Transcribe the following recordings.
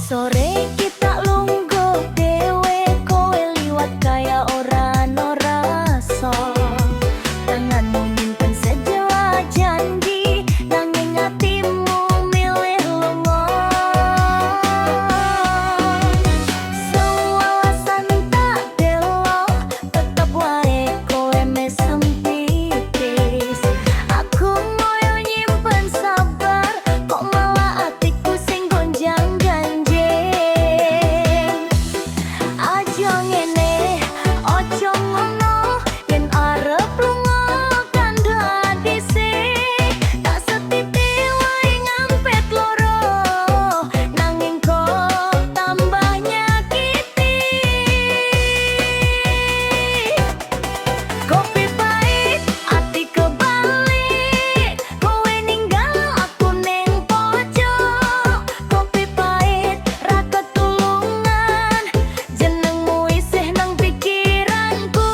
Sore kita lungguh dewe kowe liwat kaya ora no rasa. Tanganmu nyimpen sejelas janji nanging hatimu milih lunga. Sewalasan tak delok tetep wae kowe mesem tipis. Aku ngoyo nyimpen sabar kok malah atiku sing gonjang ganjing. Aja ngene, ojo ngono, yen arep lunga kandha dhisik. Tak setiti wae ngampet loro, nanging kok tambah nyakiti. Kopi pahit, ati kebalik, kowe ninggal aku ning pojok. Kopi pahit, ra ketulungan, jenengmu isih nang pikiranku.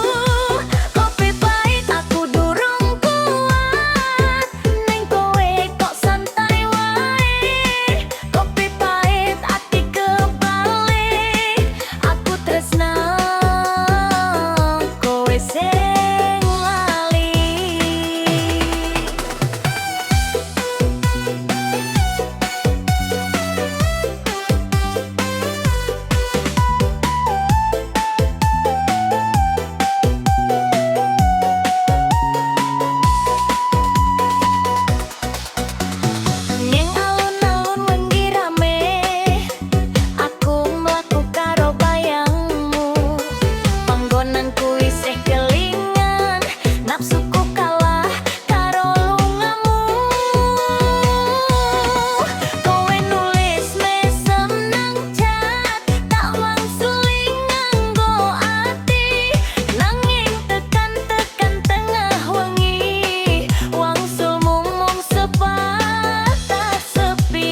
Kopi pahit, aku durung kuat, ning kowe kok santai wae. Kopi pahit, ati kebalik, aku tresna kowe sing lali. Ning alun-alun wengi rame, aku mlaku karo bayangmu. Panggonanku isih kelingan, nafsuku kalah karo lungamu. Kowe nulis mesem nang chat, tak wangsuli nganggo ati. Nanging tekan-tekan tengah wengi, wangsulmu mung sepatah sepi.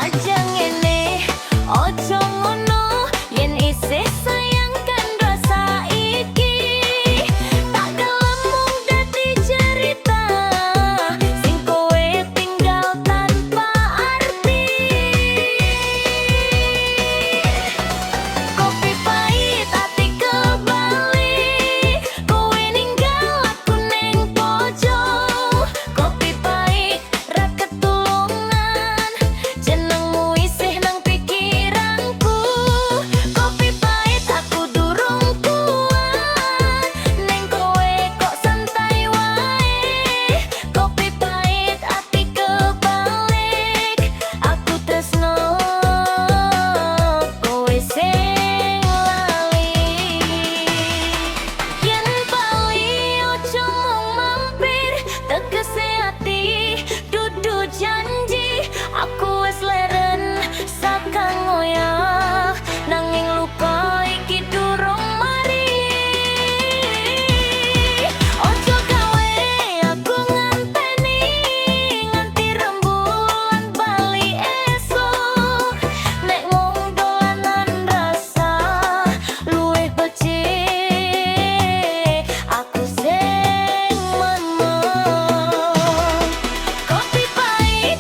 Aja ngene, ojo ngono, yen isih sayang kandha saiki. Tak gelem mung dadi cerita, sing kowe tinggal tanpa arti. Kopi pahit, ati kebalik, kowe ninggal aku ning pojok. Kopi pahit, ra ketulungan, jenengmu isih nang pikiranku. Kopi pahit, aku durung kuat, ning kowe kok santai wae. Kopi pahit, ati kebalik, aku tresno kowe sing lali. Yen bali ojo mung mampir, tegese ati dudu janji. Aku wis leren sakang ngoyak, nanging luka iki durung mari. Ojo gawe aku nganteni nganti rembulan bali esuk. Nek mung dolanan rasa luwih becik, aku sing meneng. Kopi pahit,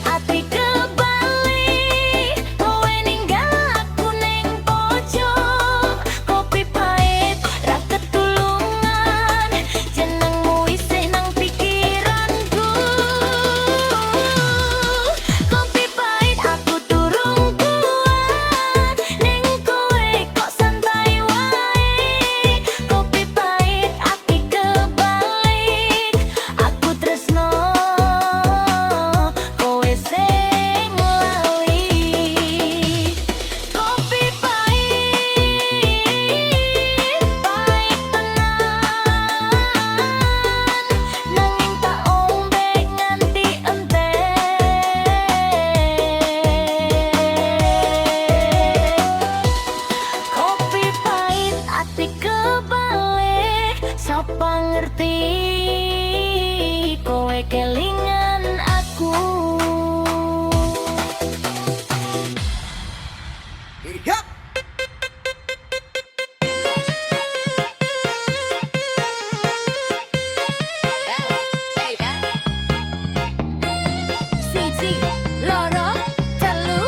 siji, loro, telu.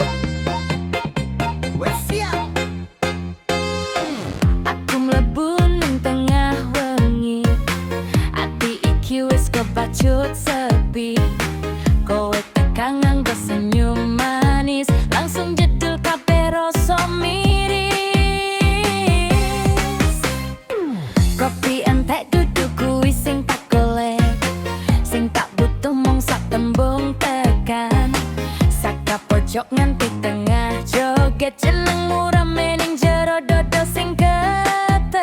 Wes siap. Aku mlebu ning tengah wengi, ati iki wis kebacut sepi. Kowe tekan nganggo senyum manis, langsung jedul kabeh rasa miris. Kopi entek dudu kuwi sing tak golek, sing tak butuh mung sak tembung tekan. Saka pojok nganti tengah joget, jenengmu rame ning jero dodo sing ketekan.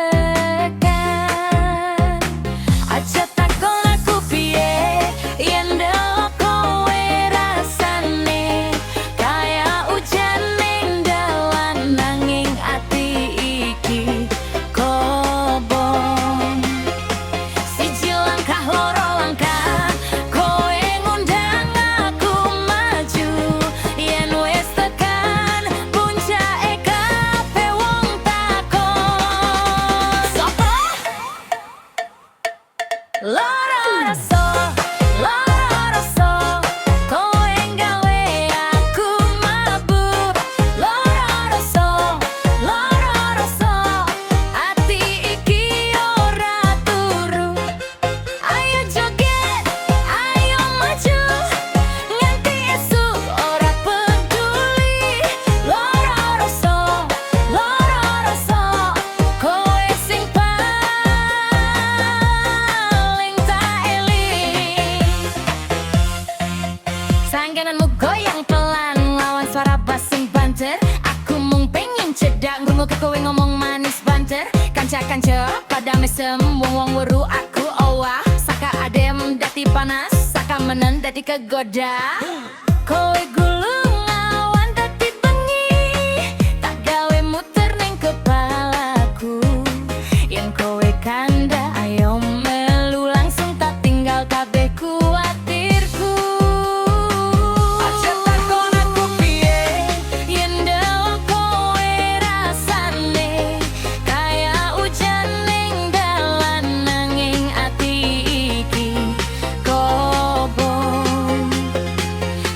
Aja takon aku piye yen ndelok kowe rasane kaya ujan ning dalan, nanging ati iki kobong. Siji langkah loro langkah, kowe ngundang aku maju. Yen wis tekan puncake kabeh wong takon, sopo? Loro rasa, kowe nggawe aku mabur. Loro rasa, ati iki ora turu. Ayo joget, ayo maju, nganti esuk ora peduli. Loro rasa, kowe sing paling tak eling. Sanggananmu goyang pelan lawan suara bass sing banter. Aku mung pengen cedak ngrungokke kowe ngomong manis banter. Kanca-kanca pada mesem, wong-wong weru aku owah. Saka adem dadi panas, saka menen dadi kegoda. Kowe gulung awan dadi bengi, tak gawe muter ning kepalaku. Yen kowe kanda ayo melu, langsung tak tinggal kabeh kuatirku. Aja takon aku piye, Yen ndelok kowe rasane kaya ujan ning dalan, nanging ati iki kobong.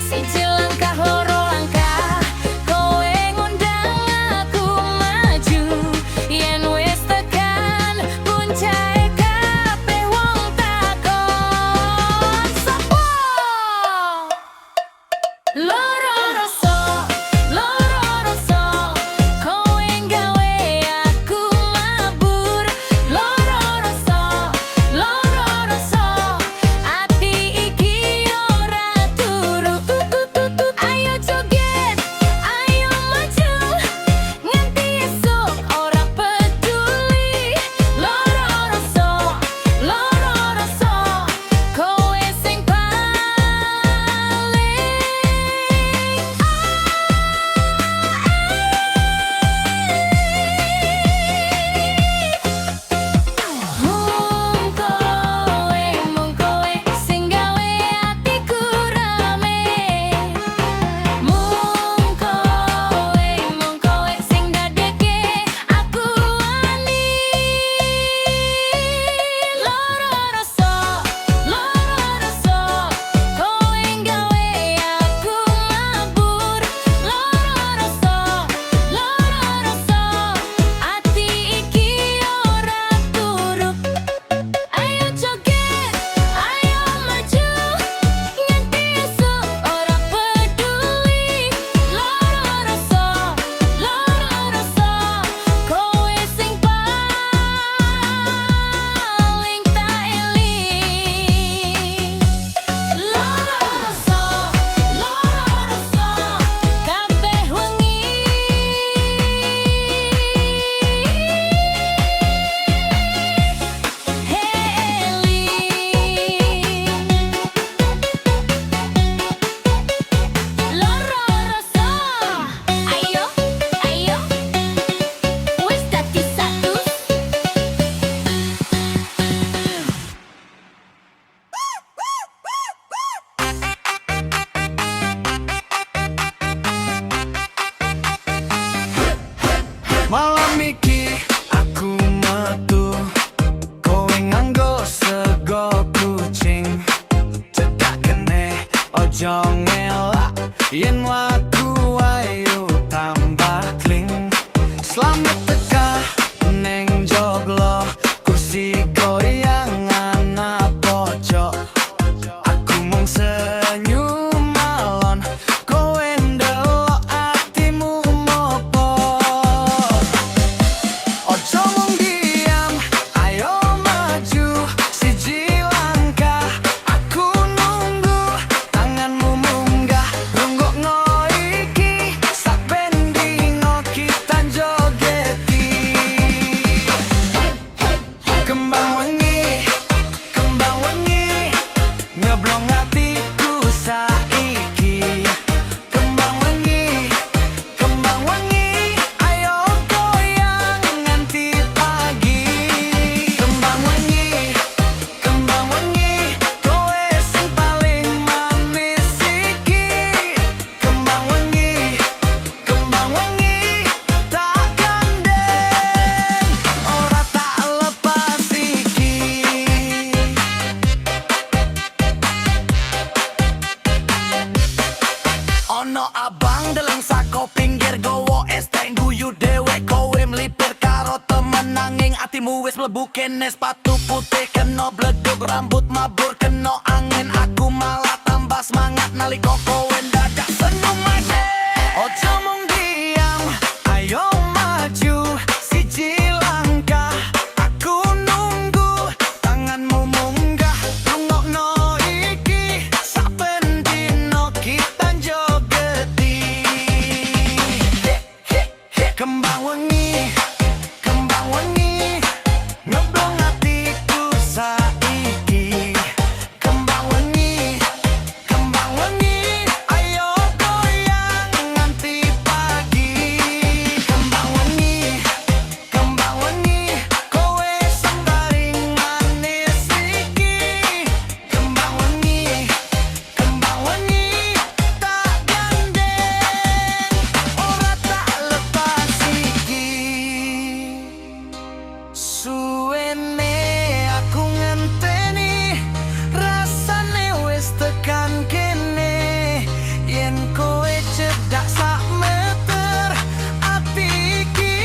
Siji langkah loro langkah, kowe ngundang aku maju. Yen wis tekan puncake kabeh wong takon, sopo? Loro rasa, kowe nggawe aku mabur. Loro rasa, ati iki ora turu. Ayo joget, ayo maju, nganti esuk ora peduli. Loro rasa, kowe sing paling Ojo ngelak yen lagu ayu tambah kling. Slamet teka neng joglo kursi goyangan pojok. Aku mung senyum malon kowe ndelok atimu mopo. Ojo mung diam ayo maju siji langkah. Aku nunggu tanganmu munggah rungokno iki saben dino kita jogeti. Kembang wengi nyoblong hatiku saiki. Kembang wengi ayo goyang nganti pagi. Kembang wengi kowe sing paling manis iki. Kembang wengi tak gandeng ora tak lepas iki. Ono abang deleng sako pinggir gowo es teh guyu dhewe kowe mlipir karo temen nanging atimu wis mlebu kene. Sepatu putih kena bledug rambut mabur kena angin. Aku malah tambah semangat nalika kowe dadak senyum maneh. Ojo mung diam ayo maju siji langkah. Aku nunggu tanganmu munggah rungokno iki saben dino kita jogeti. Kembang wengi nyoblong hatiku saiki. Kembang wengi ayo goyang nganti pagi. Kembang wengi kowe sing paling manis iki. Kembang wengi tak gandeng ora tak lepas iki. Suwene aku ngenteni rasane wis tekan kene. Yen kowe cedak sak meter ati iki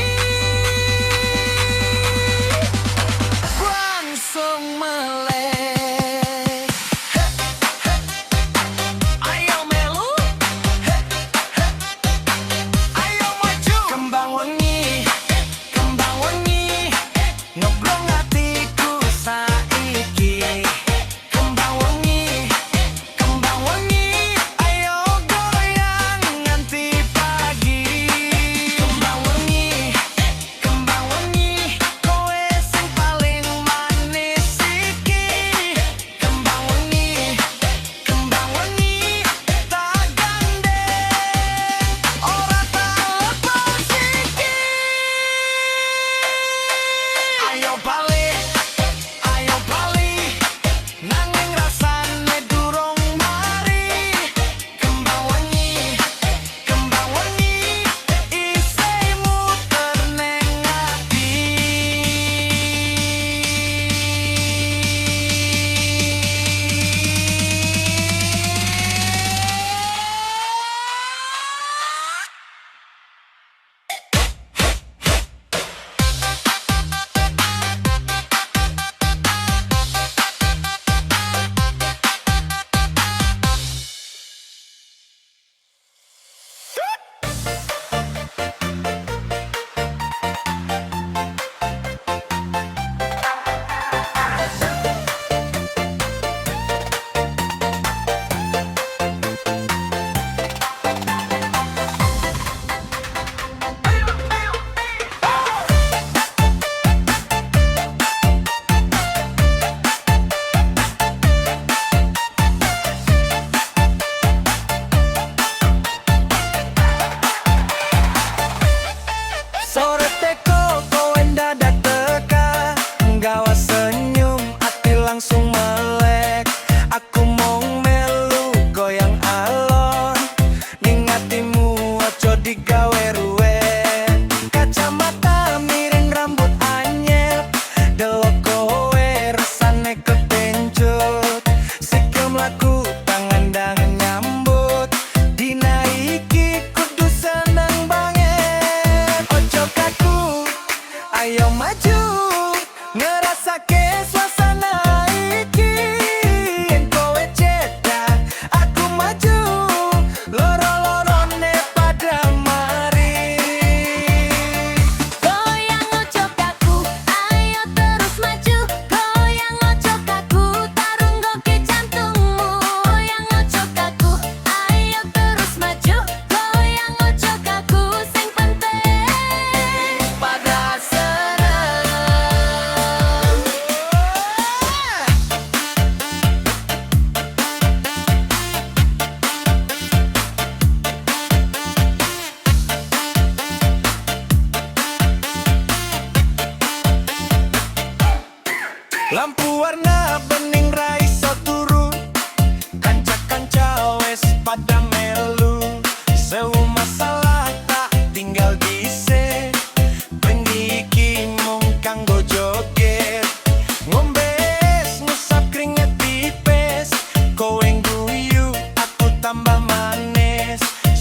langsung melek. Ayo melu, ayo maju. Kembang wengi nyoblong hatiku saiki. Kembang wengi ayo goyang nganti pagi. Kembang wengi kowe sing paling manis iki. Kembang wengi tak gandeng ora tak lepas iki. Ayo bali nanging rasane durung mari. Kembang wengi isih muter neng ati. Sore teko kowe dadak teka nggawa senyum ati langsung melek. Aku mung melu goyang alon ning atimu aja digawe ruwet. Kacamata miring rambut anyep delok kowe resane ketencut. Sikil mlaku tangan dangan nyam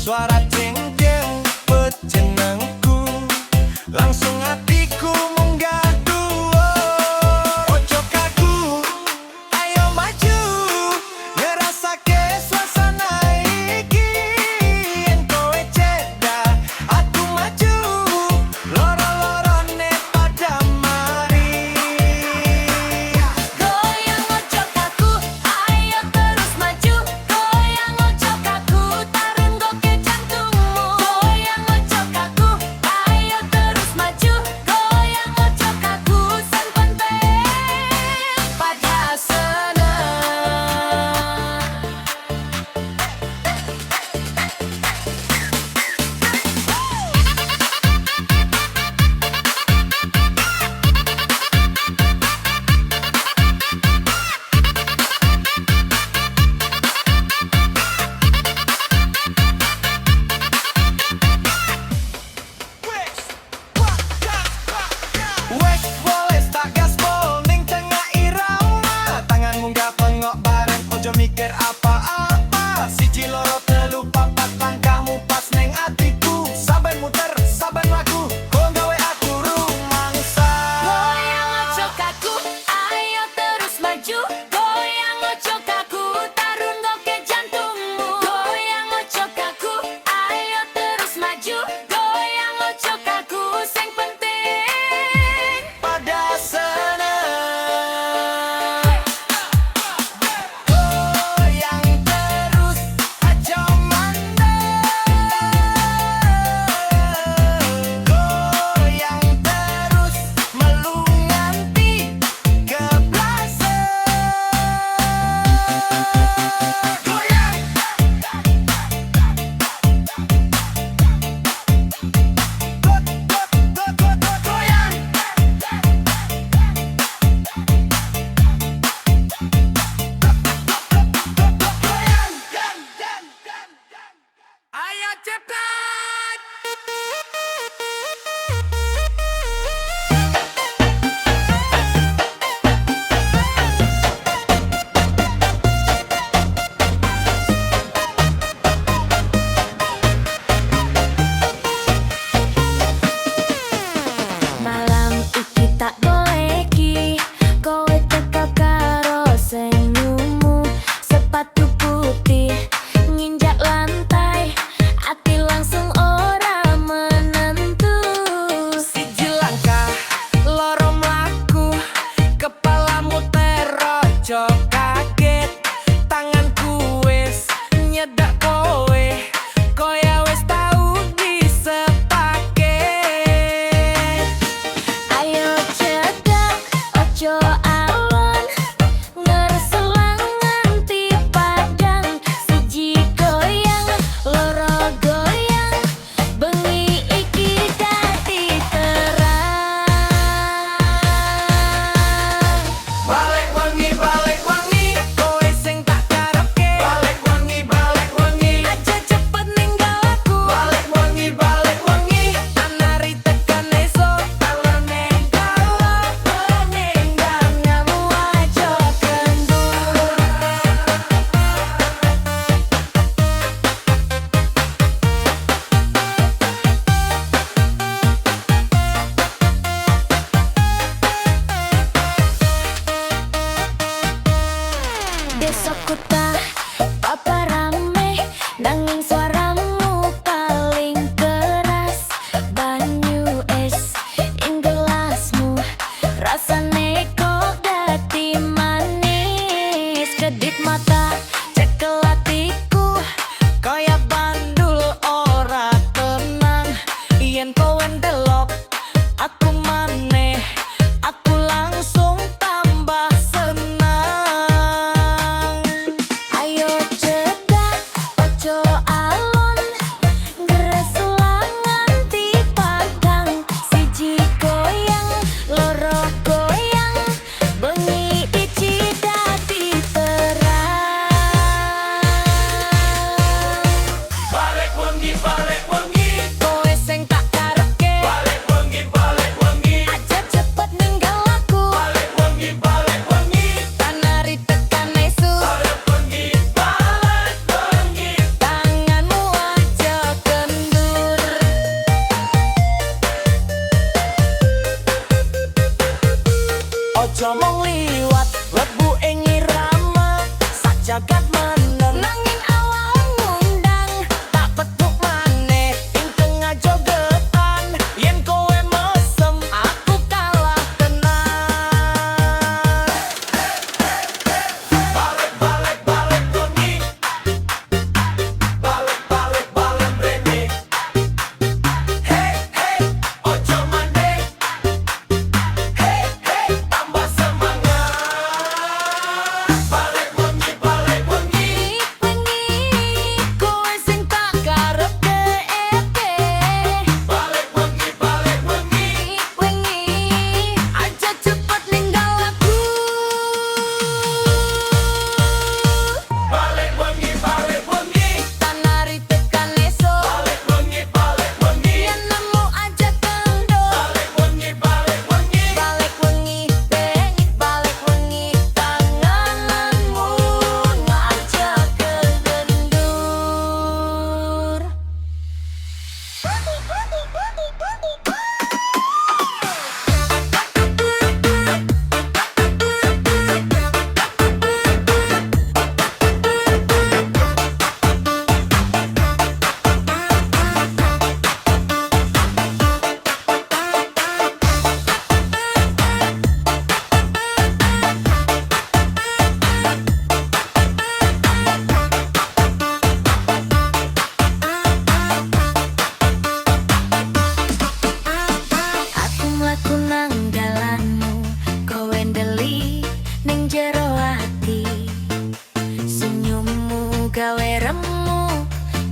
Suara jeng-jeng pejenengku, langsung hatiku munggah dhuwur. Ojo kaku, ayo maju, ngerasake suasana iki. Yen kowe cedak, aku maju, loro-lorone pada mari. Goyang ojo kaku, ayo terus maju. Goyang ojo kaku, tarung goke jantung.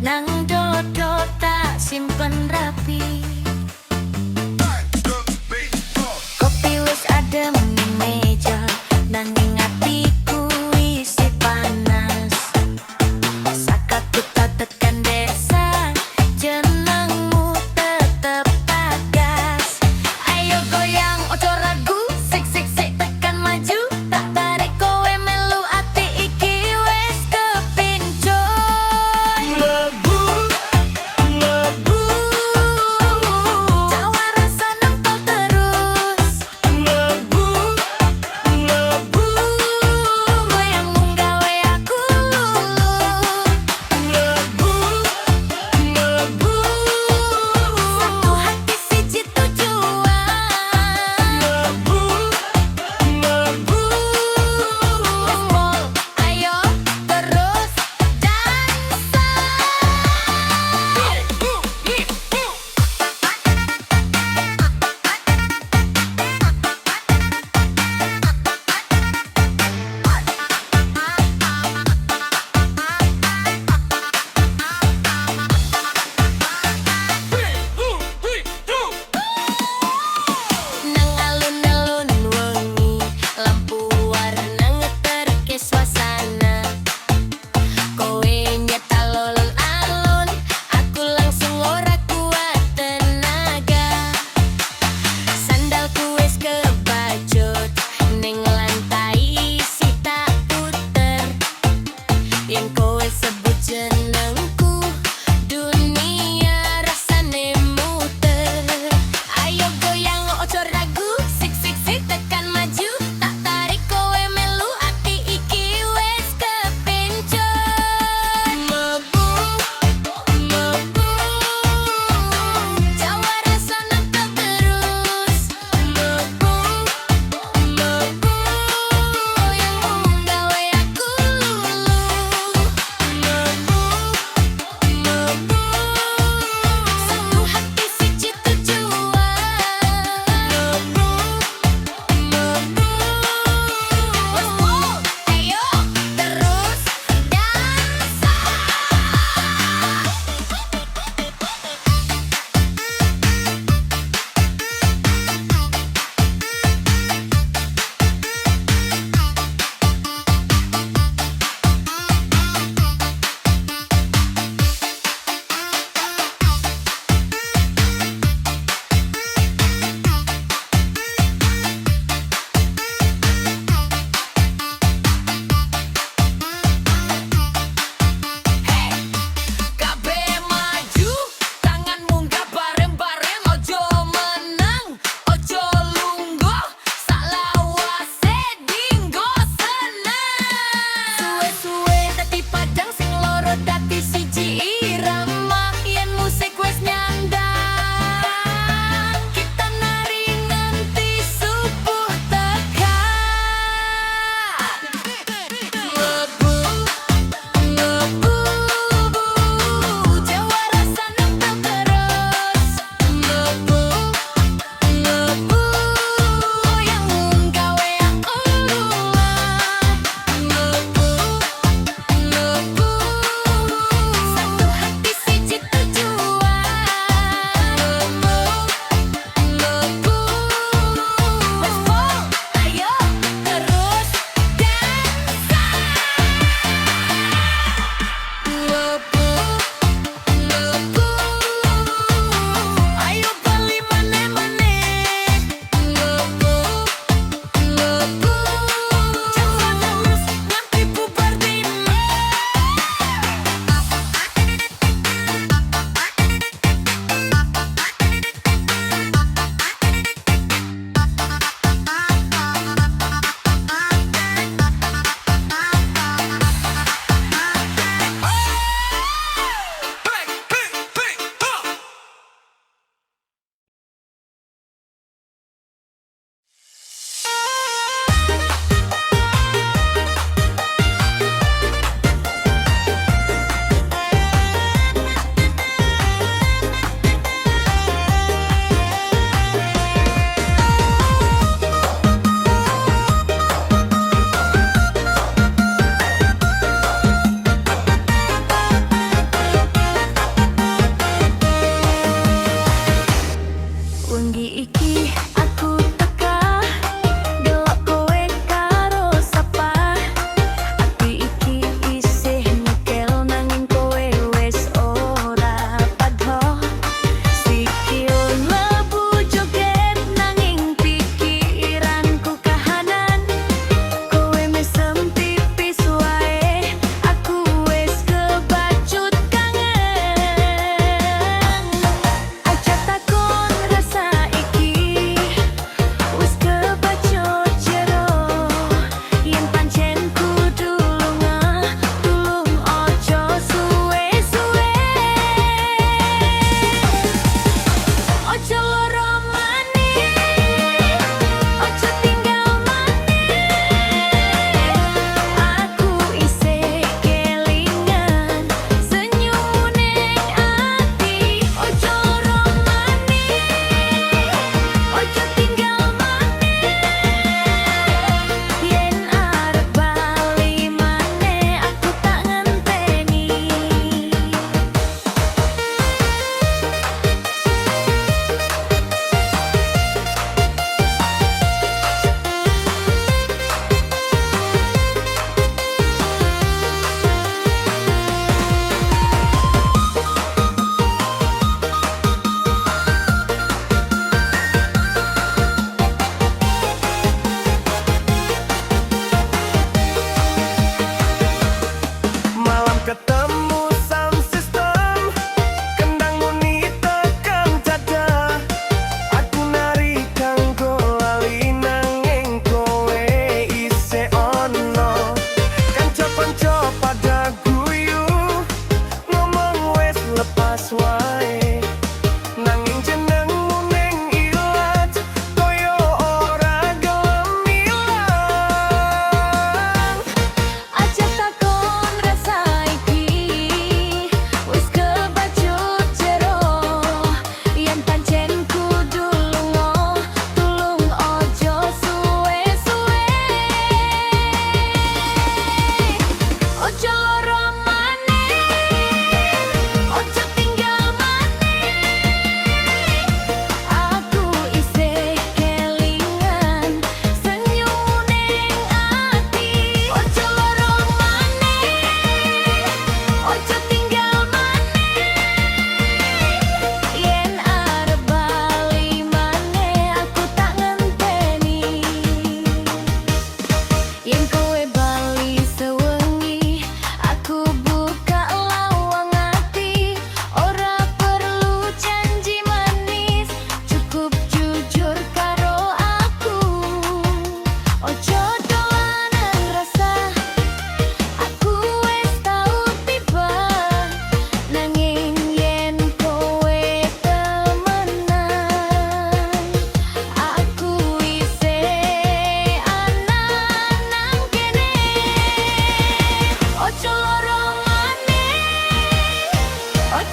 Nang dodo tak simpen rapi. Kopi wis adem ning meja, nanging atiku isi panas. Sakatku tak tekan desa, jenengmu tetep bagas. Ayo goyang ojo ragu, sik sik sik tekan maju. Tak tarik kowe melu ati iki wis kepincut. Lebu, lebu,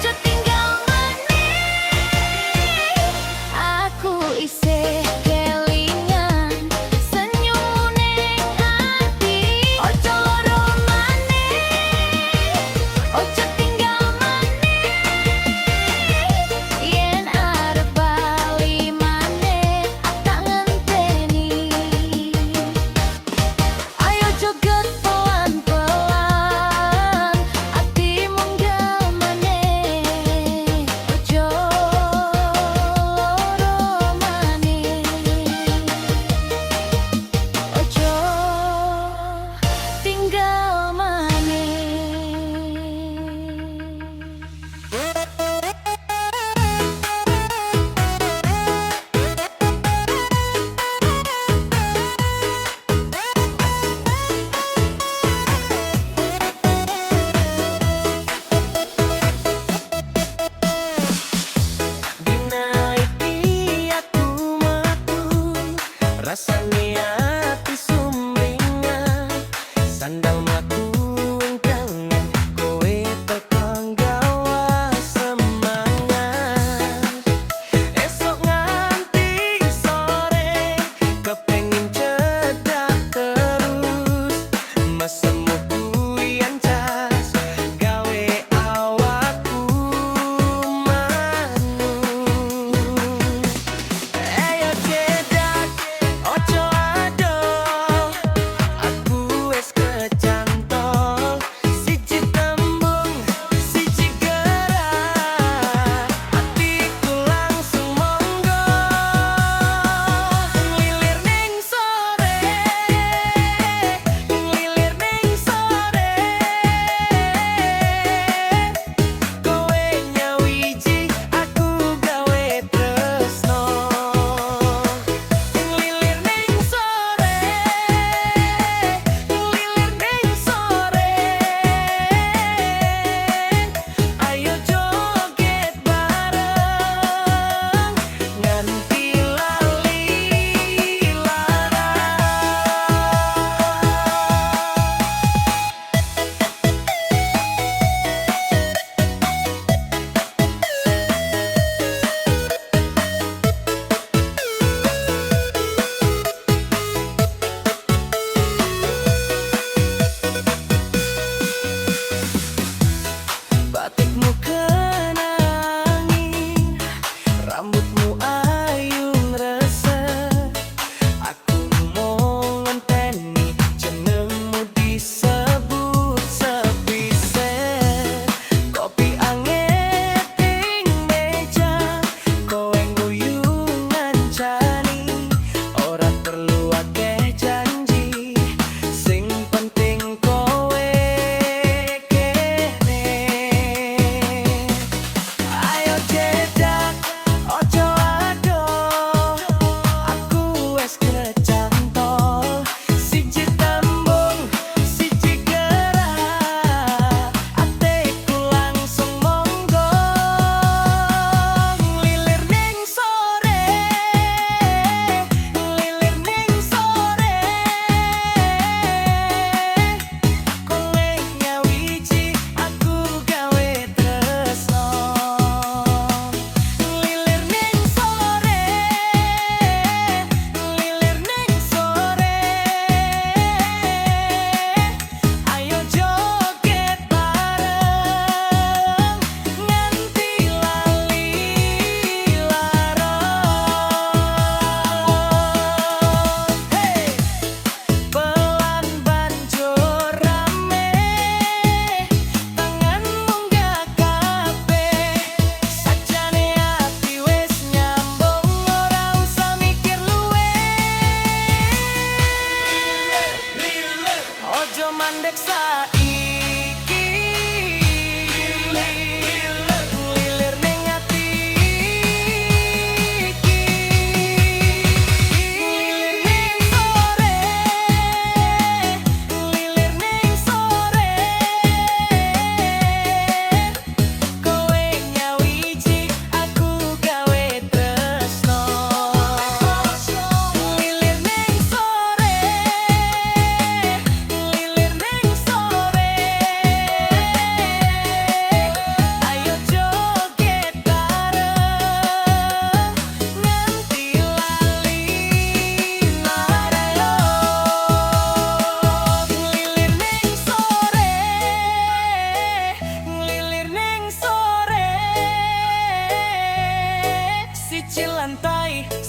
Ojo tinggal maneh, aku isih kelingan senyummu neng ati. Ojo loro maneh, ojo tinggal maneh, yen arep bali maneh tak ngenteni. Ayo joget pelan-pelan, ati munggah maneh.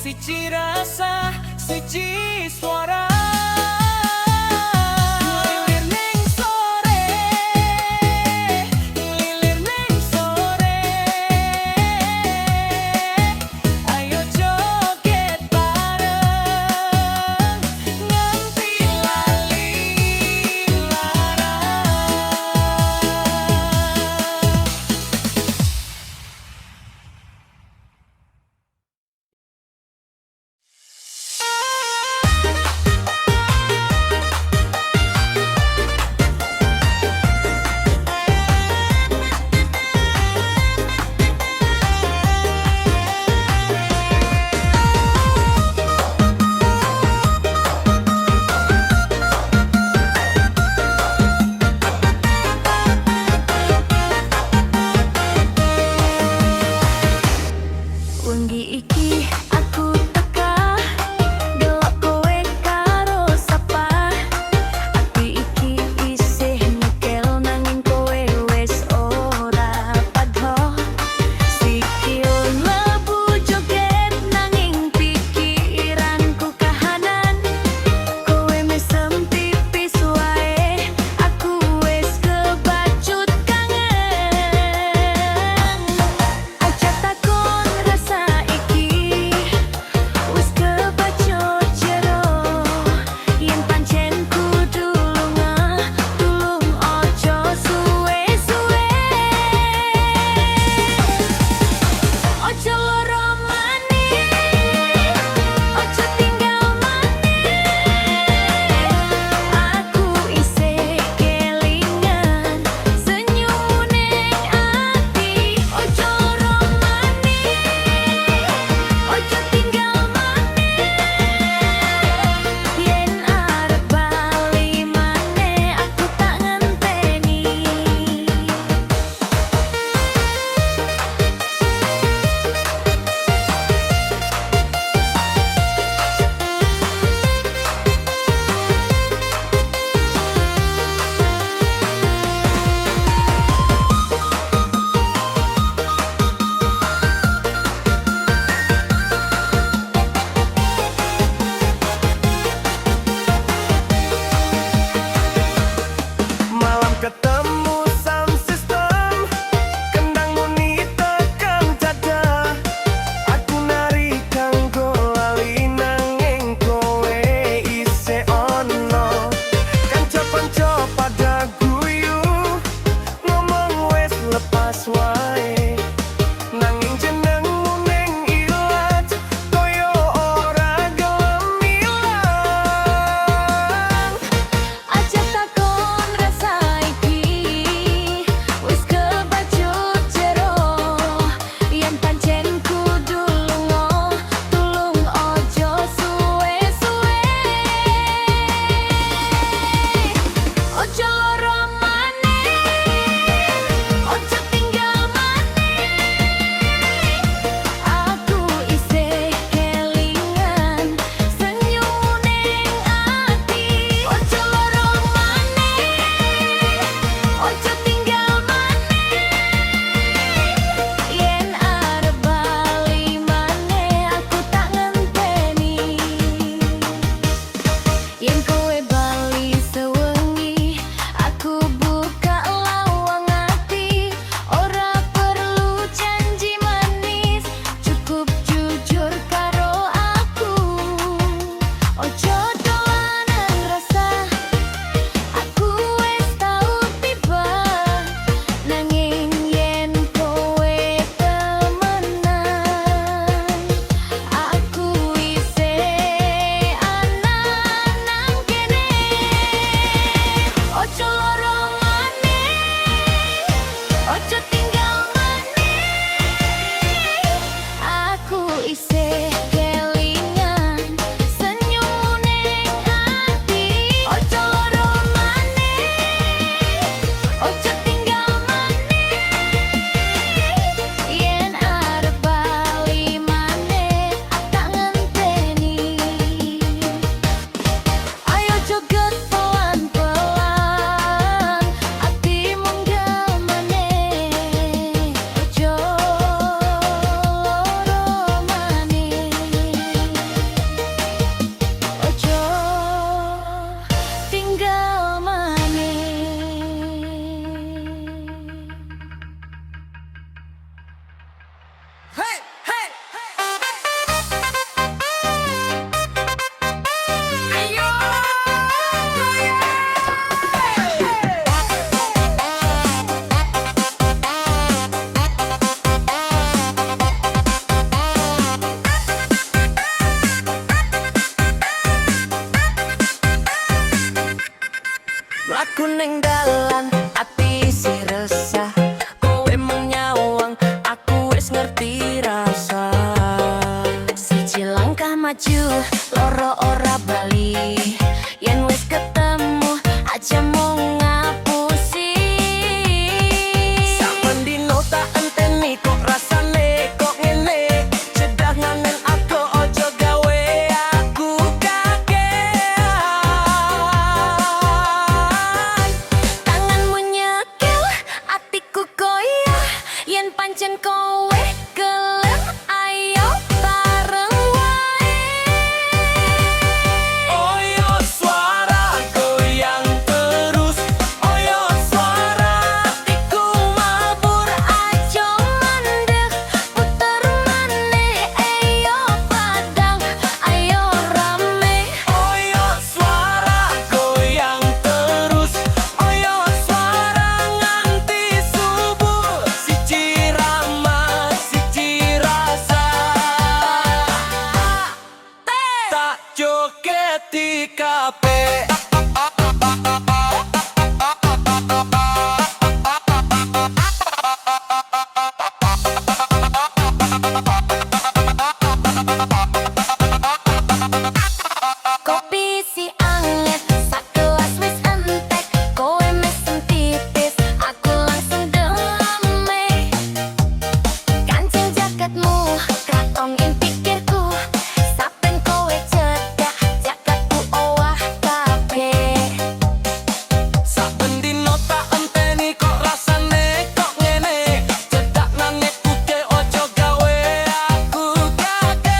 siji rasa, siji suara. Lilir ning sore, lilir ning sore. Ayo joget bareng nganti lali lara. ning dalan ati si resah, kowe mung nyawang aku wis ngerti rasa. Siji langkah maju, loro ora bali. Yen wis ketemu, aja mau ngapusi. Saben dino tak enteni kok rasane kok ngene. Cedah nganen aku ojo gawe aku kakean. Tanganmu nyekil, atiku goyah. Yen pancen kowe gelem, ayo bareng wae. Oyo suara goyang terus, oyo suara Hatiku mabur, aja mandek. Puter maneh, ayo padang, ayo rame. Oyo suara goyang terus, oyo suara nganti subuh. Siji rama, siji rasa, tak jogeti kabeh. Kopi si anget, sakelas wis entek. Kowe mesen tipis, aku langsung delame. Kancing jaketmu, katongin pikirku. Saben kowe cedak, jaketku owah kabeh. Saben dino tak enteni kok rasane kok ngene. Cedak nang ngekuke ojo gawe aku kakean.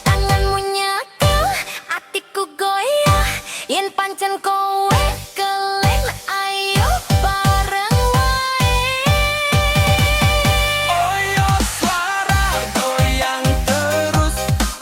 Tanganmu nyekel, atiku goyah. Yen pancen kowe gelem, ayo bareng wae. Oyo suara goyang terus,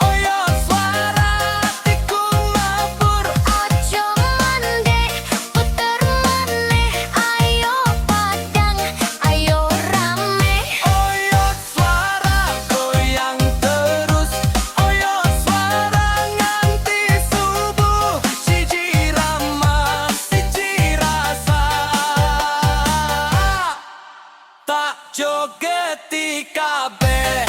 oyo suara hatiku mabur. Ojo mandek, puter maneh, ayo padang, ayo rame. Oyo suara goyang terus, oyo suara nganti subuh. Siji rama, siji rasa, tak jogeti kabeh.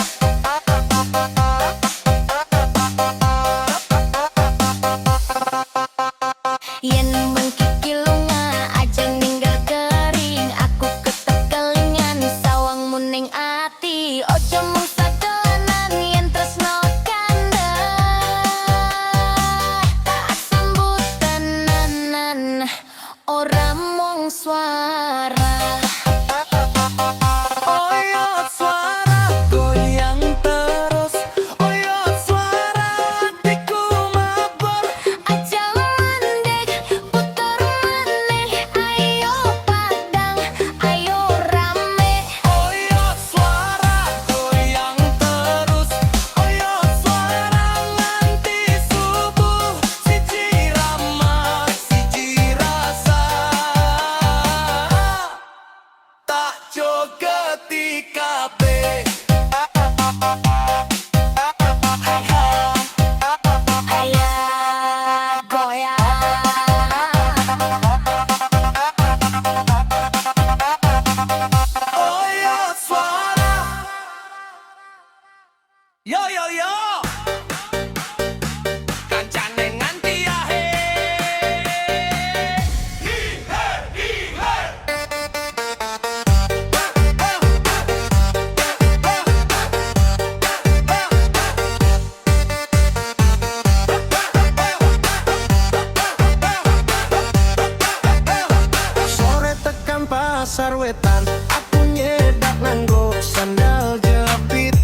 Yen mengkiki lunga, aja ninggal kering. Aku ketekelingan, sawangmu ning ati. Ojo mung sadonan, yen tresno kandhah. Tak sambut tenanan, ora mung suara. Oyo suara goyang terus, oyo suara hatiku mabur. Aja mandek, puter maneh, ayo padang, ayo rame. Oyo suara goyang terus, oyo suara nganti subuh. Siji rama, siji rasa, tak jogeti kabeh. Ayo goyang. Oyo suara, yo yo yo, kancane nganti akhir. Sore tekan pasar wetan, aku nyedak nganggo sandal jepit.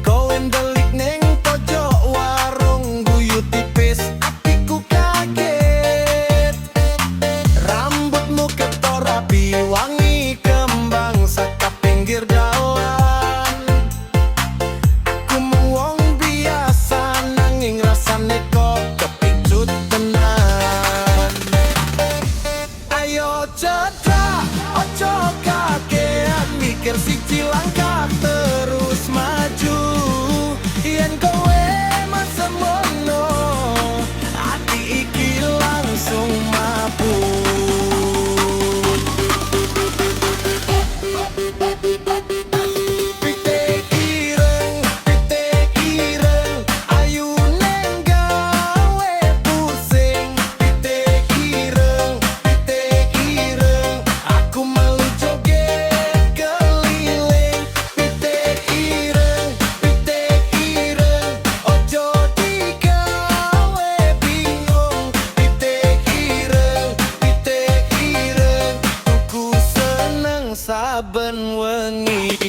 Kowe ndelik ning pojok warung guyu tipis, atiku kaget. Rambutmu ketor rapi, wangi kembang saka pinggir dalan. Aku mung wong biasa, nanging rasane kok kepicut tenan. Ayo cedak, ojo kakean, mikir siji langkah terus maju. Yen kowe masem mono, saben wengi.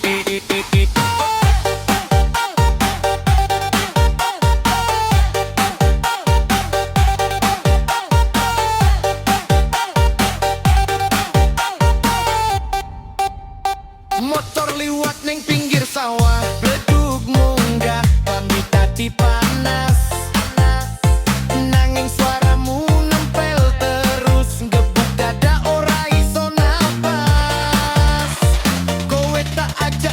Motor liwat ning pinggir sawah, bledug munggah, kami tadi panas. Nanging suaramu nempel terus, gebuk dada ora iso napas. Kowe tak aja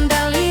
sandali